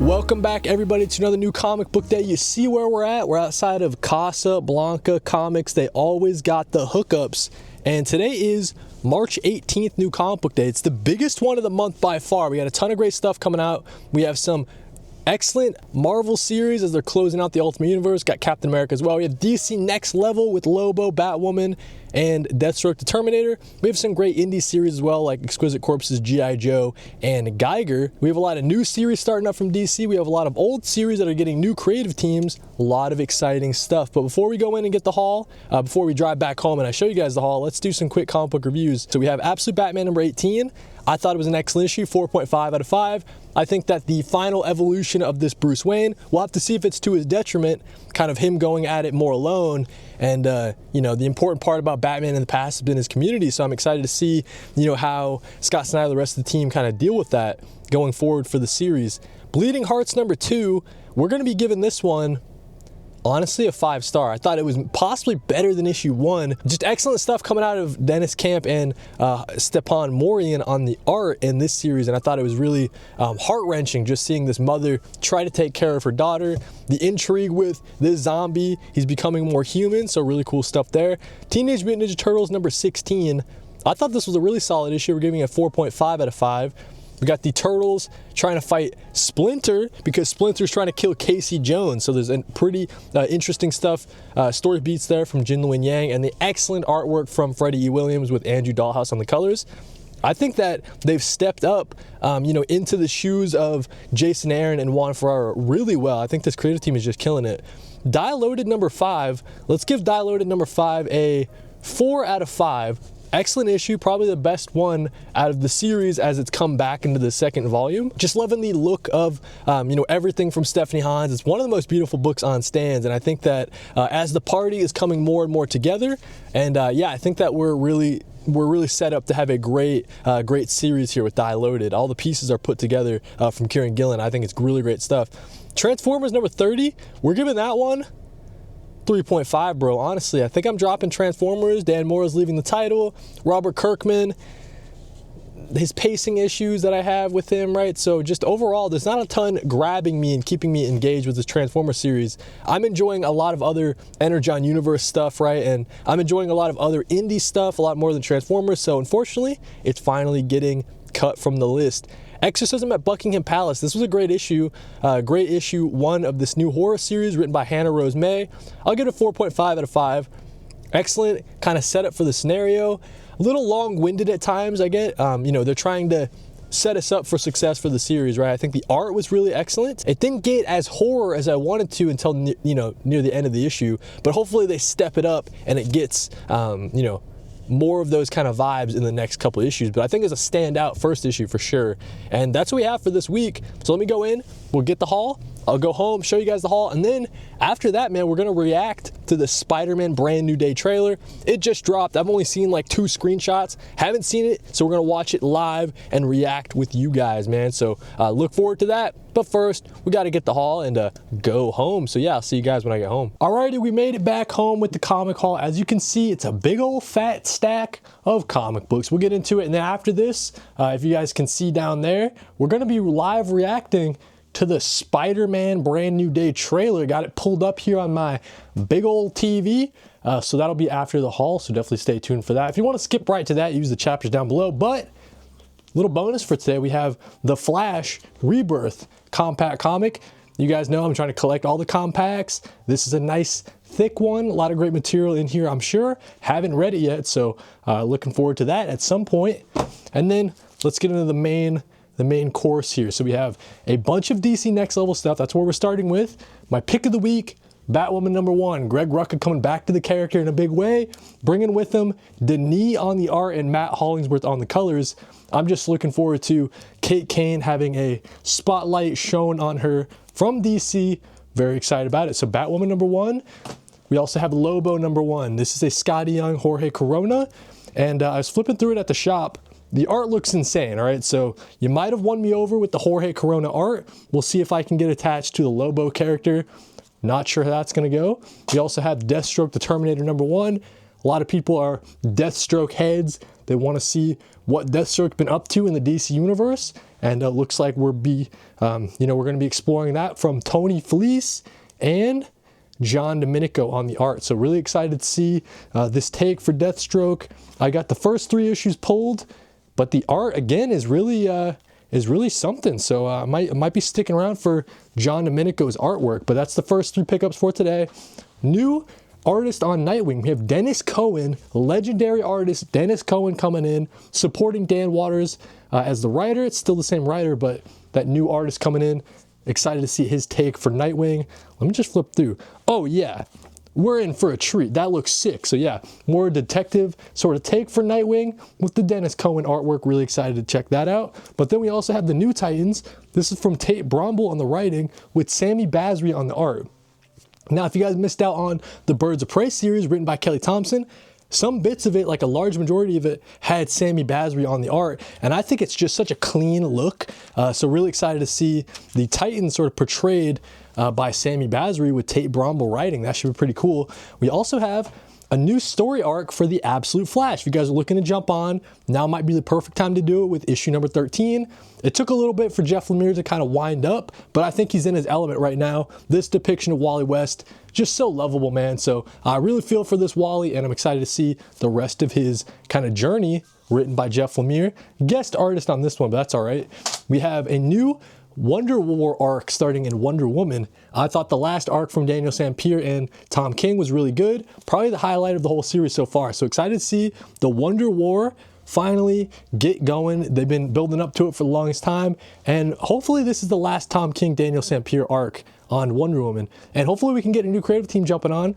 Welcome back, everybody, to another new comic book day. You see where we're at? We're outside of Casa Blanca Comics. They always got the hookups. And today is March 18th, new comic book day. It's the biggest one of the month by far. We got a ton of great stuff coming out. We have some excellent Marvel series as they're closing out the Ultimate Universe. Got Captain America as well. We have DC Next Level with Lobo, Batwoman, and Deathstroke The Terminator. We have some great indie series as well, like Exquisite Corpses, G.I. Joe, and Geiger. We have a lot of new series starting up from DC. We have a lot of old series that are getting new creative teams. A lot of exciting stuff. But before we go in and get the haul, before we drive back home and I show you guys the haul, let's do some quick comic book reviews. So we have Absolute Batman number 18. I thought it was an excellent issue, 4.5 out of 5. I think that the final evolution of this Bruce Wayne, we'll have to see if it's to his detriment, kind of him going at it more alone. And, you know, the important part about Batman in the past has been his community. So I'm excited to see, you know, how Scott Snyder and the rest of the team kind of deal with that going forward for the series. Bleeding Hearts number 2, we're going to be giving this one, honestly, a 5-star. I thought it was possibly better than issue 1. Just excellent stuff coming out of Dennis Camp and Stepan Morian on the art in this series, and I thought it was really heart-wrenching just seeing this mother try to take care of her daughter. The intrigue with this zombie, he's becoming more human, so really cool stuff there. Teenage Mutant Ninja Turtles number 16. I thought this was a really solid issue. We're giving it a 4.5 out of 5. We got the Turtles trying to fight Splinter because Splinter's trying to kill Casey Jones. So there's a pretty interesting stuff, story beats there from Jin Luen Yang, and the excellent artwork from Freddie E. Williams with Andrew Dahlhaus on the colors. I think that they've stepped up, you know, into the shoes of Jason Aaron and Juan Ferrara really well. I think this creative team is just killing it. Die Loaded number 5. Let's give Die Loaded number 5 a 4 out of 5. Excellent issue, probably the best one out of the series as it's come back into the second volume. Just loving the look of, you know, everything from Stephanie Hans. It's one of the most beautiful books on stands, and I think that as the party is coming more and more together, and yeah, I think that we're really set up to have a great series here with Die Loaded. All the pieces are put together from Kieran Gillen. I think it's really great stuff. Transformers number 30, we're giving that one 3.5, bro. Honestly, I think I'm dropping Transformers. Dan Moore is leaving the title. Robert Kirkman, his pacing issues that I have with him, right? So just overall, there's not a ton grabbing me and keeping me engaged with this Transformers series. I'm enjoying a lot of other Energon Universe stuff, right? And I'm enjoying a lot of other indie stuff, a lot more than Transformers. So unfortunately, it's finally getting cut from the list. Exorcism at Buckingham Palace. This was a great issue 1 of this new horror series written by Hannah Rose May. I'll give it a 4.5 out of 5. Excellent kind of setup for the scenario. A little long-winded at times, I get. You know, they're trying to set us up for success for the series, right? I think the art was really excellent. It didn't get as horror as I wanted to until, you know, near the end of the issue, but hopefully they step it up and it gets, you know, more of those kind of vibes in the next couple issues. But I think it's a standout first issue for sure. And that's what we have for this week. So let me go in, we'll get the haul. I'll go home, show you guys the haul, and then after that, man, we're gonna react to the Spider-Man Brand New Day trailer. It just dropped. I've only seen like 2 screenshots, haven't seen it, so we're gonna watch it live and react with you guys, man. So look forward to that. But first, we gotta get the haul and go home. So yeah, I'll see you guys when I get home. Alrighty, we made it back home with the comic haul. As you can see, it's a big old fat stack of comic books. We'll get into it, and then after this, if you guys can see down there, we're gonna be live reacting to the Spider-Man Brand New Day trailer. Got it pulled up here on my big old TV. So that'll be after the haul, so definitely stay tuned for that. If you want to skip right to that, use the chapters down below. But little bonus for today, we have The Flash Rebirth compact comic. You guys know I'm trying to collect all the compacts. This is a nice thick one, a lot of great material in here, I'm sure. Haven't read it yet, so looking forward to that at some point. And then let's get into the main course here. So we have a bunch of DC Next Level stuff. That's where we're starting with. My pick of the week, Batwoman number 1. Greg Rucka coming back to the character in a big way, bringing with him Denis on the art and Matt Hollingsworth on the colors. I'm just looking forward to Kate Kane having a spotlight shown on her from DC. Very excited about it. So Batwoman number 1. We also have Lobo number 1. This is a Scotty Young, Jorge Corona. And I was flipping through it at the shop. The art looks insane, all right? So you might have won me over with the Jorge Corona art. We'll see if I can get attached to the Lobo character. Not sure how that's gonna go. We also have Deathstroke The Terminator number 1. A lot of people are Deathstroke heads. They wanna see what Deathstroke's been up to in the DC universe. and it looks like we're going to be exploring that from Tony Fleece and John Domenico on the art. So really excited to see this take for Deathstroke. I got the first 3 issues pulled, but the art again is really something. So I might be sticking around for John Domenico's artwork. But that's the first 3 pickups for today. New artist on Nightwing. We have Dennis Cohen, legendary artist Dennis Cohen coming in, supporting Dan Waters as the writer. It's still the same writer, but that new artist coming in. Excited to see his take for Nightwing. Let me just flip through. Oh yeah, we're in for a treat. That looks sick. So yeah, more detective sort of take for Nightwing with the Dennis Cohen artwork. Really excited to check that out. But then we also have the new Titans. This is from Tate Bromble on the writing with Sammy Basri on the art. Now, if you guys missed out on the Birds of Prey series written by Kelly Thompson, some bits of it, like a large majority of it, had Sammy Basri on the art, and I think it's just such a clean look. So really excited to see the Titans sort of portrayed by Sammy Basri with Tate Bromble writing. That should be pretty cool. We also have a new story arc for the Absolute Flash. If you guys are looking to jump on, now might be the perfect time to do it with issue number 13. It took a little bit for Jeff Lemire to kind of wind up, but I think he's in his element right now. This depiction of Wally West, just so lovable, man. So I really feel for this Wally, and I'm excited to see the rest of his kind of journey written by Jeff Lemire. Guest artist on this one, but that's all right. We have a new Wonder War arc starting in Wonder Woman. I thought the last arc from Daniel Sampere and Tom King was really good. Probably the highlight of the whole series so far. So excited to see the Wonder War finally get going. They've been building up to it for the longest time. And hopefully this is the last Tom King, Daniel Sampere arc on Wonder Woman. And hopefully we can get a new creative team jumping on.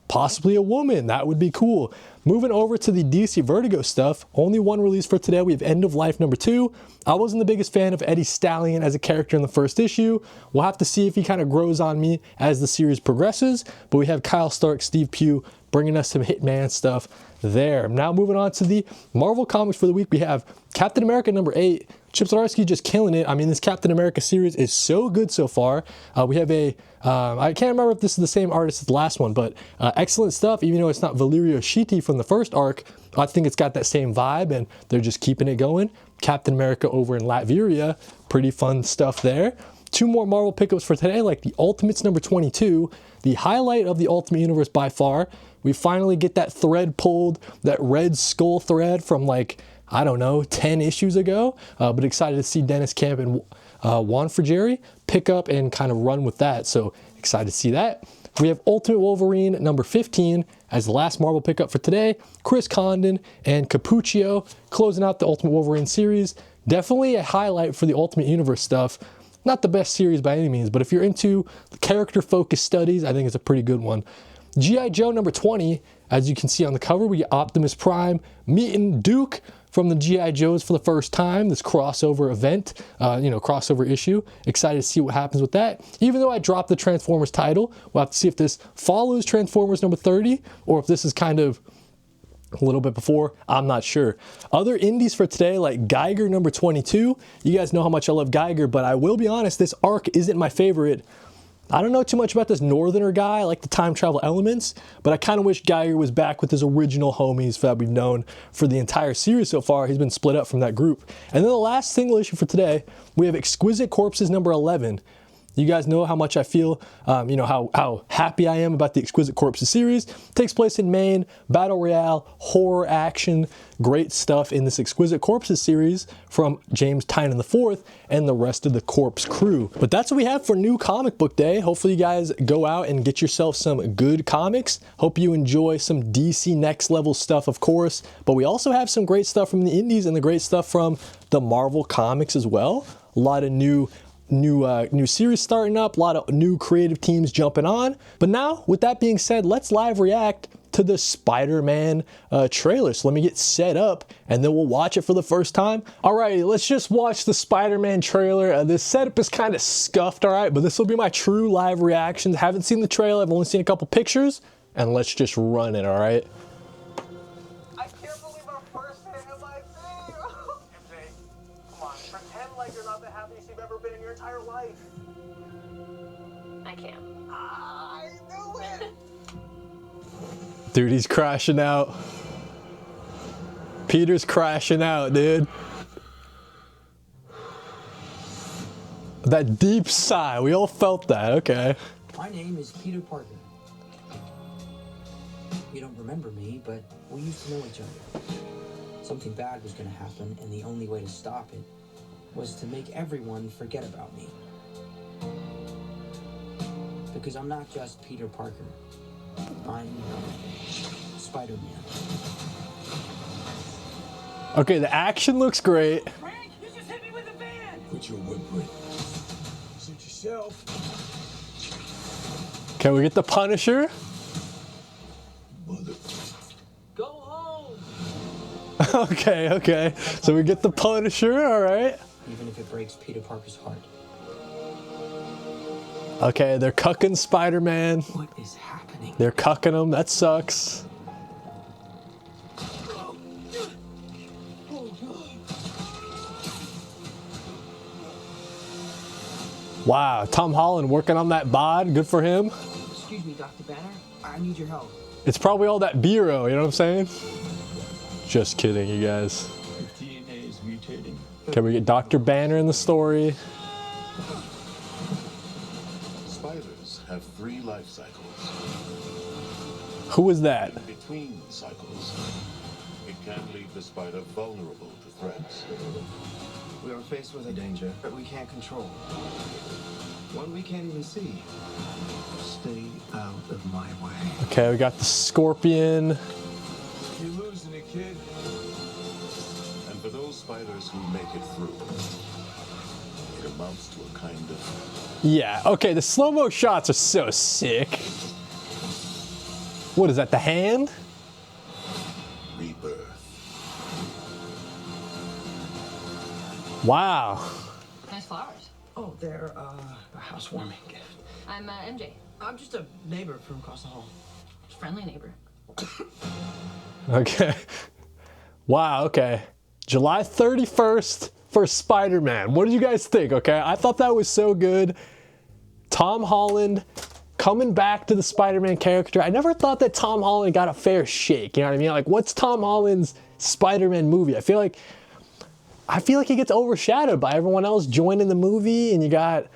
Possibly a woman. That would be cool. Moving over to the DC Vertigo stuff, only one release for today. We have End of Life number 2. I wasn't the biggest fan of Eddie Stallion as a character in the first issue. We'll have to see if he kind of grows on me as the series progresses. But we have Kyle Stark, Steve Pugh bringing us some Hitman stuff there. Now moving on to the Marvel Comics for the week, we have Captain America number 8. Chip Zdarsky just killing it. I mean, this Captain America series is so good so far. We have I can't remember if this is the same artist as the last one, but excellent stuff. Even though it's not Valerio Schiti from the first arc, I think it's got that same vibe, and they're just keeping it going. Captain America over in Latveria, pretty fun stuff there. 2 more Marvel pickups for today, like the Ultimates number 22, the highlight of the Ultimate Universe by far. We finally get that thread pulled, that Red Skull thread from like, I don't know, 10 issues ago, but excited to see Dennis Camp and Juan Frigeri pick up and kind of run with that. So excited to see that. We have Ultimate Wolverine number 15 as the last Marvel pickup for today. Chris Condon and Capuccio closing out the Ultimate Wolverine series. Definitely a highlight for the Ultimate Universe stuff. Not the best series by any means, but if you're into character-focused studies, I think it's a pretty good one. G.I. Joe number 20, as you can see on the cover, we get Optimus Prime meeting Duke from the G.I. Joes for the first time, this crossover event, crossover issue. Excited to see what happens with that. Even though I dropped the Transformers title, we'll have to see if this follows Transformers number 30 or if this is kind of a little bit before. I'm not sure. Other indies for today, like Geiger number 22. You guys know how much I love Geiger, but I will be honest, this arc isn't my favorite. I don't know too much about this Northerner guy. I like the time travel elements, but I kind of wish Geiger was back with his original homies that we've known for the entire series so far. He's been split up from that group. And then the last single issue for today, we have Exquisite Corpses number 11. You guys know how much I feel, how happy I am about the Exquisite Corpses series. It takes place in Maine, battle royale, horror action, great stuff in this Exquisite Corpses series from James Tynion IV and the rest of the Corpse crew. But that's what we have for New Comic Book Day. Hopefully you guys go out and get yourself some good comics. Hope you enjoy some DC Next Level stuff, of course, but we also have some great stuff from the indies and the great stuff from the Marvel Comics as well. A lot of new series starting up, a lot of new creative teams jumping on. But now, with that being said, let's live react to the Spider-Man trailer. So let me get set up and then we'll watch it for the first time. Alrighty, let's just watch the Spider-Man trailer. This setup is kind of scuffed, alright, but this will be my true live reactions. Haven't seen the trailer, I've only seen a couple pictures, and let's just run it, alright? I can't believe our first hit of my thing. MJ, come on, pretend like you're not the happiest you've ever been in your entire life. I can't. I knew it. Dude, he's crashing out. Peter's crashing out, dude. That deep sigh, we all felt that, okay. My name is Peter Parker. You don't remember me, but we used to know each other. Something bad was gonna happen, and the only way to stop it was to make everyone forget about me. Because I'm not just Peter Parker. I'm Spider-Man. Okay, the action looks great. Frank, you just hit me with a van! Quit your whimpering. Suit yourself. Can we get the Punisher? Mother. Go home! Okay. So we get the Punisher, all right. Even if it breaks Peter Parker's heart. Okay, they're cucking Spider-Man. What is happening? They're cucking him, that sucks. Wow, Tom Holland working on that bod, good for him. Excuse me, Dr. Banner. I need your help. It's probably all that bureau, you know what I'm saying? Just kidding, you guys. The DNA is mutating. Can we get Dr. Banner in the story? Spiders have 3 life cycles. Who was that? In between cycles, it can leave the spider vulnerable to threats. We are faced with a danger that we can't control. One we can't even see. Stay out of my way. Okay, we got the Scorpion. You're losing it, kid. And for those spiders who make it through, it amounts to a kind of... Yeah, okay, the slow-mo shots are so sick. What is that, the hand? rebirth. Wow. Nice flowers. Oh, they're a housewarming gift. I'm MJ. I'm just a neighbor from across the hall. Friendly neighbor. Okay. Wow, okay. July 31st for Spider-Man. What did you guys think, okay? I thought that was so good. Tom Holland coming back to the Spider-Man character. I never thought that Tom Holland got a fair shake, you know what I mean? Like, what's Tom Holland's Spider-Man movie? I feel like he gets overshadowed by everyone else joining the movie, and you got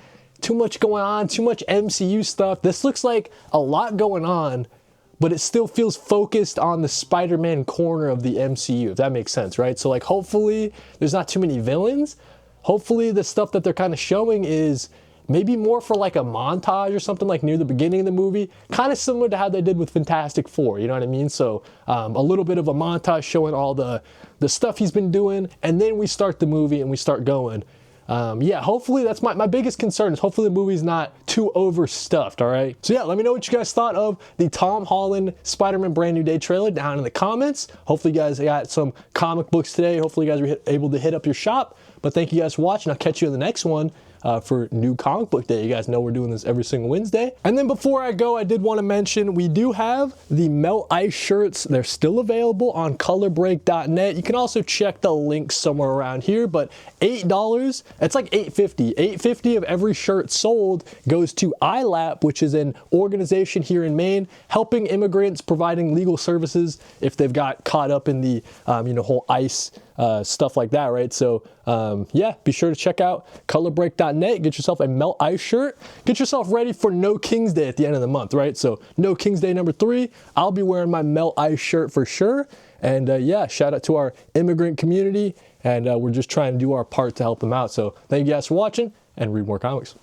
too much going on, too much MCU stuff. This looks like a lot going on, but it still feels focused on the Spider-Man corner of the MCU, if that makes sense, right? So like, hopefully there's not too many villains. Hopefully the stuff that they're kind of showing is maybe more for like a montage or something like near the beginning of the movie, kind of similar to how they did with Fantastic Four, you know what I mean? So a little bit of a montage showing all the stuff he's been doing, and then we start the movie and we start going. Yeah, hopefully that's my biggest concern is hopefully the movie's not too overstuffed, all right? So yeah, let me know what you guys thought of the Tom Holland Spider-Man Brand New Day trailer down in the comments. Hopefully you guys got some comic books today. Hopefully you guys were able to hit up your shop. But thank you guys for watching. I'll catch you in the next one. For New Comic Book Day. You guys know we're doing this every single Wednesday. And then before I go, I did want to mention we do have the Melt Ice shirts. They're still available on colorbreak.net. You can also check the link somewhere around here, but $8, it's like $8.50. $8.50 of every shirt sold goes to ILAP, which is an organization here in Maine helping immigrants, providing legal services if they've got caught up in the whole ICE stuff like that, right? So yeah, be sure to check out colorbreak.net. Get yourself a Melt Ice shirt. Get yourself ready for No King's Day at the end of the month, right? So No King's Day number 3, I'll be wearing my Melt Ice shirt for sure. And yeah, shout out to our immigrant community. And we're just trying to do our part to help them out. So thank you guys for watching, and read more comics.